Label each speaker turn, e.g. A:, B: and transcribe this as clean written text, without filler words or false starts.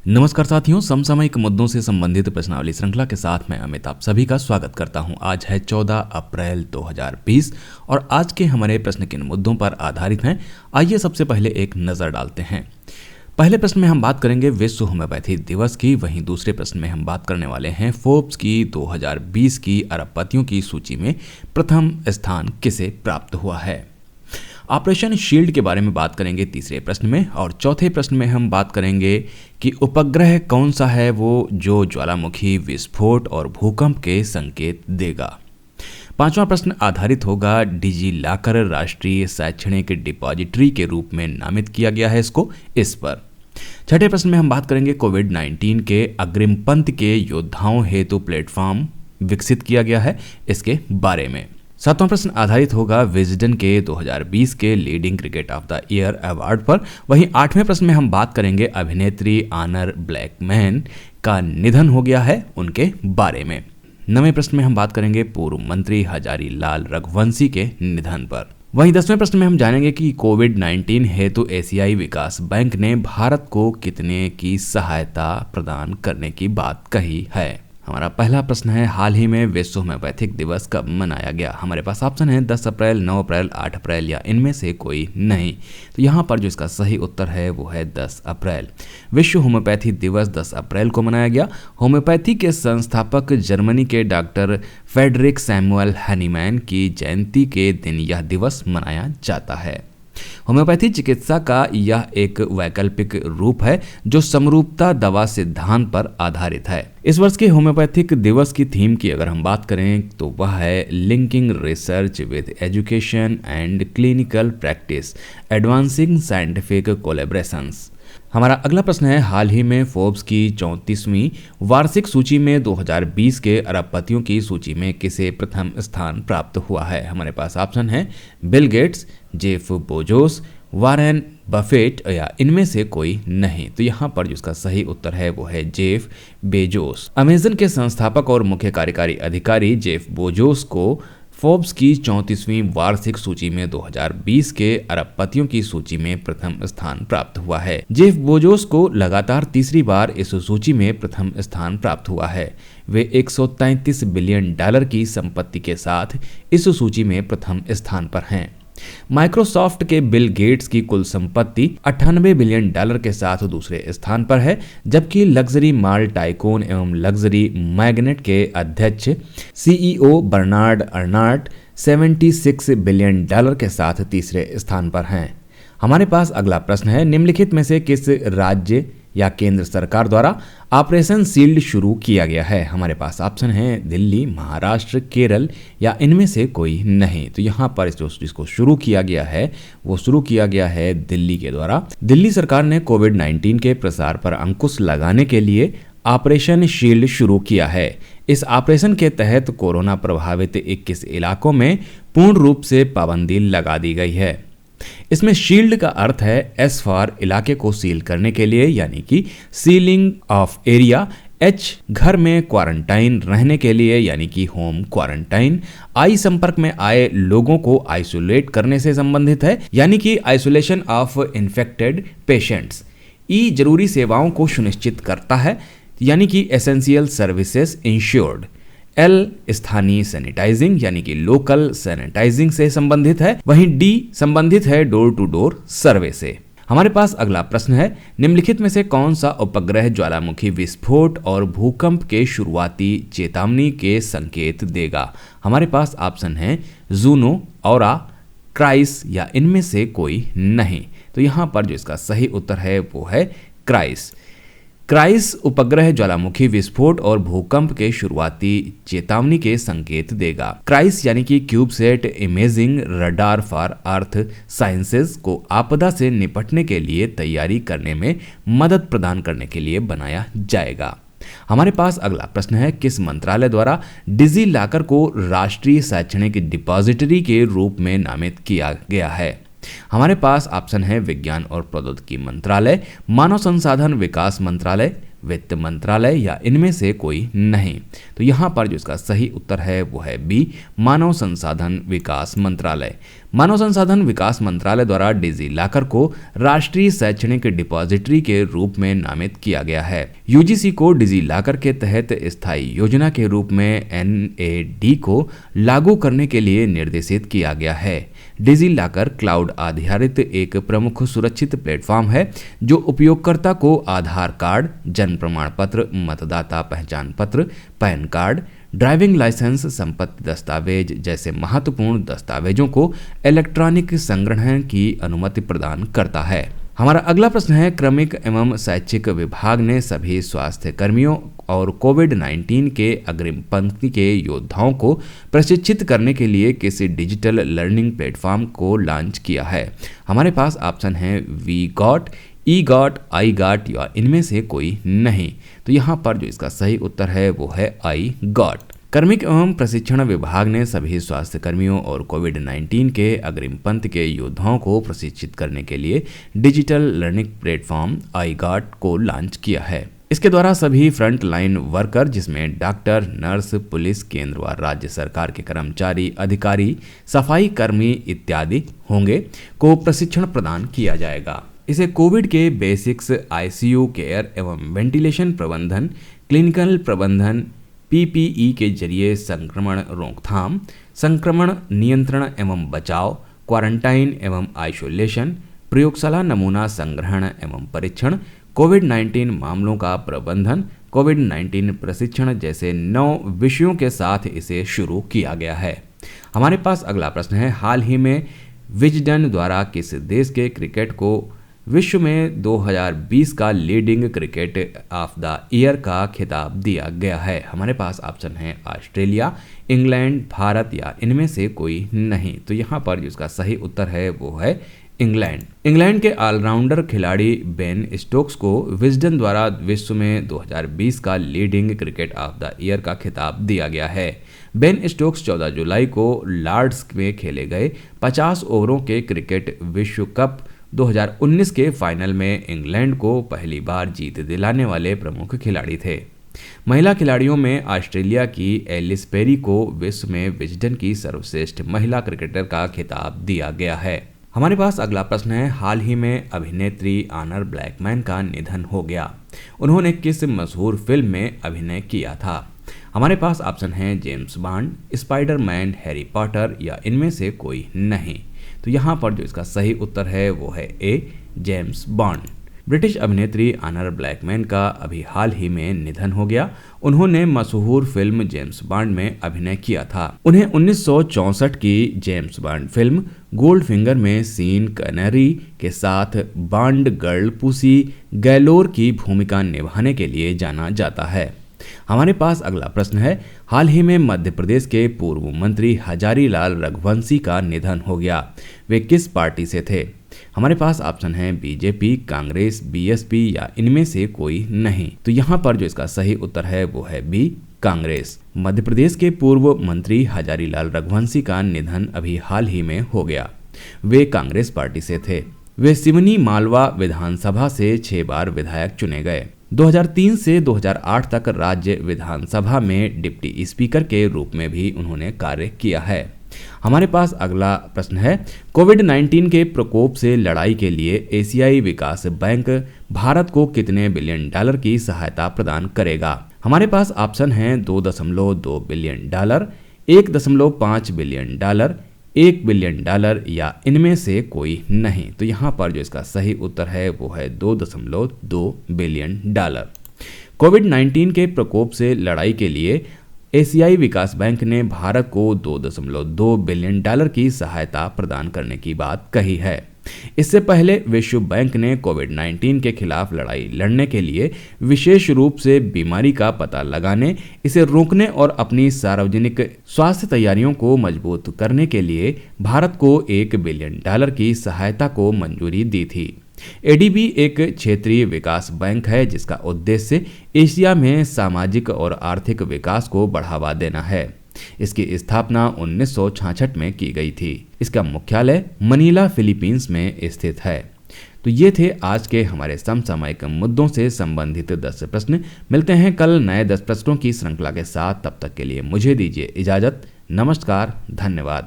A: नमस्कार साथियों, समसामयिक मुद्दों से संबंधित प्रश्नावली श्रृंखला के साथ मैं अमित आप सभी का स्वागत करता हूं। आज है 14 अप्रैल 2020 और आज के हमारे प्रश्न किन मुद्दों पर आधारित हैं, आइए सबसे पहले एक नज़र डालते हैं। पहले प्रश्न में हम बात करेंगे विश्व होम्योपैथी दिवस की। वहीं दूसरे प्रश्न में हम बात करने वाले हैं फोर्ब्स की 2020 की अरबपतियों की सूची में प्रथम स्थान किसे प्राप्त हुआ है। ऑपरेशन शील्ड के बारे में बात करेंगे तीसरे प्रश्न में, और चौथे प्रश्न में हम बात करेंगे कि उपग्रह कौन सा है वो जो ज्वालामुखी विस्फोट और भूकंप के संकेत देगा। पांचवा प्रश्न आधारित होगा डिजी लॉकर राष्ट्रीय शैक्षणिक डिपॉजिटरी के रूप में नामित किया गया है इस पर। छठे प्रश्न में हम बात करेंगे कोविड-19 के अग्रिम पंक्ति के योद्धाओं हेतु प्लेटफॉर्म विकसित किया गया है, इसके बारे में। सातवां प्रश्न आधारित होगा विजडन के 2020 के leading cricket of the year award पर। वहीं आठवें प्रश्न में हम बात करेंगे अभिनेत्री आनर ब्लैकमैन का निधन हो गया है, उनके बारे में। नवें प्रश्न में हम बात करेंगे पूर्व मंत्री हजारी लाल रघुवंशी के निधन पर। वहीं 10वें प्रश्न में हम जानेंगे कि कोविड-19 हेतु एशियाई विकास बैंक ने भारत को कितने की सहायता प्रदान करने की बात कही है। हमारा पहला प्रश्न है, हाल ही में विश्व होम्योपैथिक दिवस कब मनाया गया। हमारे पास ऑप्शन है 10 अप्रैल, 9 अप्रैल, 8 अप्रैल या इनमें से कोई नहीं। तो यहाँ पर जो इसका सही उत्तर है वो है 10 अप्रैल। विश्व होम्योपैथी दिवस 10 अप्रैल को मनाया गया। होम्योपैथी के संस्थापक जर्मनी के डॉक्टर फ्रेडरिक सैमुअल हैनीमैन की जयंती के दिन यह दिवस मनाया जाता है। होम्योपैथी चिकित्सा का यह एक वैकल्पिक रूप है जो समरूपता दवा सिद्धांत पर आधारित है। इस वर्ष के होम्योपैथिक दिवस की थीम की अगर हम बात करें तो वह है linking research with education and clinical practice, advancing scientific collaborations. हमारा अगला प्रश्न है, हाल ही में फोर्ब्स की 34वीं वार्षिक सूची में 2020 के अरबपतियों की सूची में किसे प्रथम स्थान प्राप्त हुआ है। हमारे पास ऑप्शन है Bill Gates, Jeff Bezos, Warren Buffett या इनमें से कोई नहीं। तो यहाँ पर जिसका सही उत्तर है वो है जेफ बेजोस। अमेजन के संस्थापक और मुख्य कार्यकारी अधिकारी जेफ बेजोस को फोर्ब्स की 34वीं वार्षिक सूची में 2020 के अरबपतियों की सूची में प्रथम स्थान प्राप्त हुआ है। जेफ बेजोस को लगातार तीसरी बार इस सूची में प्रथम स्थान प्राप्त हुआ है। वे 133 बिलियन डॉलर की संपत्ति के साथ इस सूची में प्रथम स्थान पर हैं। माइक्रोसॉफ्ट के बिल गेट्स की कुल संपत्ति 98 बिलियन डॉलर के साथ दूसरे स्थान पर है, जबकि लग्जरी माल टाइकून एवं लग्जरी मैग्नेट के अध्यक्ष CEO Bernard Arnault 76 billion dollar के साथ तीसरे स्थान पर हैं। हमारे पास अगला प्रश्न है, निम्नलिखित में से किस राज्य या केंद्र सरकार द्वारा ऑपरेशन शील्ड शुरू किया गया है। हमारे पास ऑप्शन है दिल्ली, महाराष्ट्र, केरल या इनमें से कोई नहीं। तो यहाँ पर जिसको शुरू किया गया है वो शुरू किया गया है दिल्ली के द्वारा। दिल्ली सरकार ने कोविड-19 के प्रसार पर अंकुश लगाने के लिए ऑपरेशन शील्ड शुरू किया है। इस ऑपरेशन के तहत कोरोना प्रभावित 21 इलाकों में पूर्ण रूप से पाबंदी लगा दी गई है। इसमें शील्ड का अर्थ है एस फॉर इलाके को सील करने के लिए, यानी कि सीलिंग ऑफ एरिया। एच घर में क्वारंटाइन रहने के लिए, यानी कि होम क्वारंटाइन। आई संपर्क में आए लोगों को आइसोलेट करने से संबंधित है, यानी कि आइसोलेशन ऑफ इन्फेक्टेड पेशेंट्स। ई जरूरी सेवाओं को सुनिश्चित करता है, यानी कि एसेंशियल सर्विसेज इंश्योर्ड। एल स्थानीय सैनिटाइजिंग, यानी कि लोकल सैनिटाइजिंग से संबंधित है। वहीं डी संबंधित है डोर टू डोर सर्वे से। हमारे पास अगला प्रश्न है, निम्नलिखित में से कौन सा उपग्रह ज्वालामुखी विस्फोट और भूकंप के शुरुआती चेतावनी के संकेत देगा। हमारे पास ऑप्शन है जूनो, औरा, क्राइस या इनमें से कोई नहीं। तो यहाँ पर जो इसका सही उत्तर है वो है क्राइस। क्राइस उपग्रह ज्वालामुखी विस्फोट और भूकंप के शुरुआती चेतावनी के संकेत देगा। क्राइस यानी कि CubeSat imaging radar for earth sciences को आपदा से निपटने के लिए तैयारी करने में मदद प्रदान करने के लिए बनाया जाएगा। हमारे पास अगला प्रश्न है, किस मंत्रालय द्वारा डिजी लॉकर को राष्ट्रीय शैक्षणिक डिपॉजिटरी के रूप में नामित किया गया है। हमारे पास ऑप्शन है विज्ञान और प्रौद्योगिकी मंत्रालय, मानव संसाधन विकास मंत्रालय, वित्त मंत्रालय या इनमें से कोई नहीं। तो यहाँ पर जो इसका सही उत्तर है वो है बी, मानव संसाधन विकास मंत्रालय। मानव संसाधन विकास मंत्रालय द्वारा डिजी लॉकर को राष्ट्रीय शैक्षणिक डिपॉजिटरी के रूप में नामित किया गया है। यूजीसी को डिजी लॉकर के तहत स्थायी योजना के रूप में एनएडी को लागू करने के लिए निर्देशित किया गया है। डिजी लॉकर क्लाउड आधारित एक प्रमुख सुरक्षित प्लेटफॉर्म है जो उपयोगकर्ता को आधार कार्ड, जन्म प्रमाण पत्र, मतदाता पहचान पत्र, पैन कार्ड, ड्राइविंग लाइसेंस, संपत्ति दस्तावेज जैसे महत्वपूर्ण दस्तावेजों को इलेक्ट्रॉनिक संग्रहण की अनुमति प्रदान करता है। हमारा अगला प्रश्न है, क्रमिक एवं शैक्षिक विभाग ने सभी स्वास्थ्य कर्मियों और कोविड-19 के अग्रिम पंक्ति के योद्धाओं को प्रशिक्षित करने के लिए किसी डिजिटल लर्निंग प्लेटफॉर्म को लॉन्च किया है। हमारे पास ऑप्शन है V got, E got, I got या इनमें से कोई नहीं। तो यहाँ पर जो इसका सही उत्तर है वो है आई गॉट। कार्मिक एवं प्रशिक्षण विभाग ने सभी स्वास्थ्य कर्मियों और कोविड-19 के अग्रिम पंक्ति के योद्धाओं को प्रशिक्षित करने के लिए digital learning platform I got को लॉन्च किया है। इसके द्वारा सभी फ्रंट लाइन वर्कर, जिसमें डॉक्टर, नर्स, पुलिस, केंद्र व राज्य सरकार के कर्मचारी, अधिकारी, सफाई कर्मी इत्यादि होंगे, को प्रशिक्षण प्रदान किया जाएगा। इसे कोविड के बेसिक्स, आईसीयू केयर एवं वेंटिलेशन प्रबंधन, क्लिनिकल प्रबंधन, पीपीई के जरिए संक्रमण रोकथाम, संक्रमण नियंत्रण एवं बचाव, क्वारंटाइन एवं आइसोलेशन, प्रयोगशाला नमूना संग्रहण एवं परीक्षण, कोविड-19 मामलों का प्रबंधन, कोविड-19 प्रशिक्षण जैसे 9 विषयों के साथ इसे शुरू किया गया है। हमारे पास अगला प्रश्न है, हाल ही में विजडन द्वारा किस देश के क्रिकेट को विश्व में 2020 का leading cricket of the year का खिताब दिया गया है। हमारे पास ऑप्शन है ऑस्ट्रेलिया, इंग्लैंड, भारत या इनमें से कोई नहीं। तो यहाँ पर जिसका सही उत्तर है वो है इंग्लैंड। इंग्लैंड के ऑलराउंडर खिलाड़ी बेन स्टोक्स को विजडन द्वारा विश्व में 2020 का leading cricket of the year का खिताब दिया गया है। बेन स्टोक्स 14 जुलाई को लॉर्ड्स में खेले गए 50 ओवरों के क्रिकेट विश्व कप 2019 के फाइनल में इंग्लैंड को पहली बार जीत दिलाने वाले प्रमुख खिलाड़ी थे। महिला खिलाड़ियों में ऑस्ट्रेलिया की एलिस पेरी को विश्व में विजडन की सर्वश्रेष्ठ महिला क्रिकेटर का खिताब दिया गया है। हमारे पास अगला प्रश्न है, हाल ही में अभिनेत्री ऑनर ब्लैकमैन का निधन हो गया। उन्होंने किस मशहूर फिल्म में अभिनय किया था? हमारे पास ऑप्शन है James bond, Spiderman, Harry Potter या इनमें से कोई नहीं। तो यहाँ पर जो इसका सही उत्तर है वो है ए, जेम्स बॉन्ड। ब्रिटिश अभिनेत्री ऑनर ब्लैकमैन का अभी हाल ही में निधन हो गया। उन्होंने मशहूर फिल्म जेम्स बॉन्ड में अभिनय किया था। उन्हें 1964 की James bond film gold finger में सीन कनेरी के साथ बॉन्ड गर्ल पुसी गैलोर की भूमिका निभाने के लिए जाना जाता है। हमारे पास अगला प्रश्न है, हाल ही में मध्य प्रदेश के पूर्व मंत्री हजारी लाल रघुवंशी का निधन हो गया। वे किस पार्टी से थे? हमारे पास ऑप्शन है बीजेपी, कांग्रेस, बीएसपी या इनमें से कोई नहीं। तो यहाँ पर जो इसका सही उत्तर है वो है बी, कांग्रेस। मध्य प्रदेश के पूर्व मंत्री हजारी लाल रघुवंशी का निधन अभी हाल ही में हो गया। वे कांग्रेस पार्टी से थे। वे सिवनी मालवा विधानसभा से 6 बार विधायक चुने गए। 2003 से 2008 तक राज्य विधानसभा में डिप्टी स्पीकर के रूप में भी उन्होंने कार्य किया है। हमारे पास अगला प्रश्न है, कोविड-19 के प्रकोप से लड़ाई के लिए एशियाई विकास बैंक भारत को कितने बिलियन डॉलर की सहायता प्रदान करेगा? हमारे पास ऑप्शन है 2.2 billion dollar, 1.5 billion dollar, 1 billion dollar या इनमें से कोई नहीं। तो यहाँ पर जो इसका सही उत्तर है वो है 2.2 बिलियन डॉलर। कोविड-19 के प्रकोप से लड़ाई के लिए एशियाई विकास बैंक ने भारत को 2.2 बिलियन डॉलर की सहायता प्रदान करने की बात कही है। इससे पहले विश्व बैंक ने कोविड-19 के खिलाफ लड़ाई लड़ने के लिए विशेष रूप से बीमारी का पता लगाने, इसे रोकने और अपनी सार्वजनिक स्वास्थ्य तैयारियों को मजबूत करने के लिए भारत को 1 बिलियन डॉलर की सहायता को मंजूरी दी थी। एडीबी एक क्षेत्रीय विकास बैंक है जिसका उद्देश्य एशिया में सामाजिक और आर्थिक विकास को बढ़ावा देना है। इसकी स्थापना 1966 में की गई थी। इसका मुख्यालय मनीला, फिलीपींस में स्थित है। तो ये थे आज के हमारे समसामयिक मुद्दों से संबंधित 10 प्रश्न। मिलते हैं कल नए 10 प्रश्नों की श्रृंखला के साथ। तब तक के लिए मुझे दीजिए इजाजत। नमस्कार, धन्यवाद।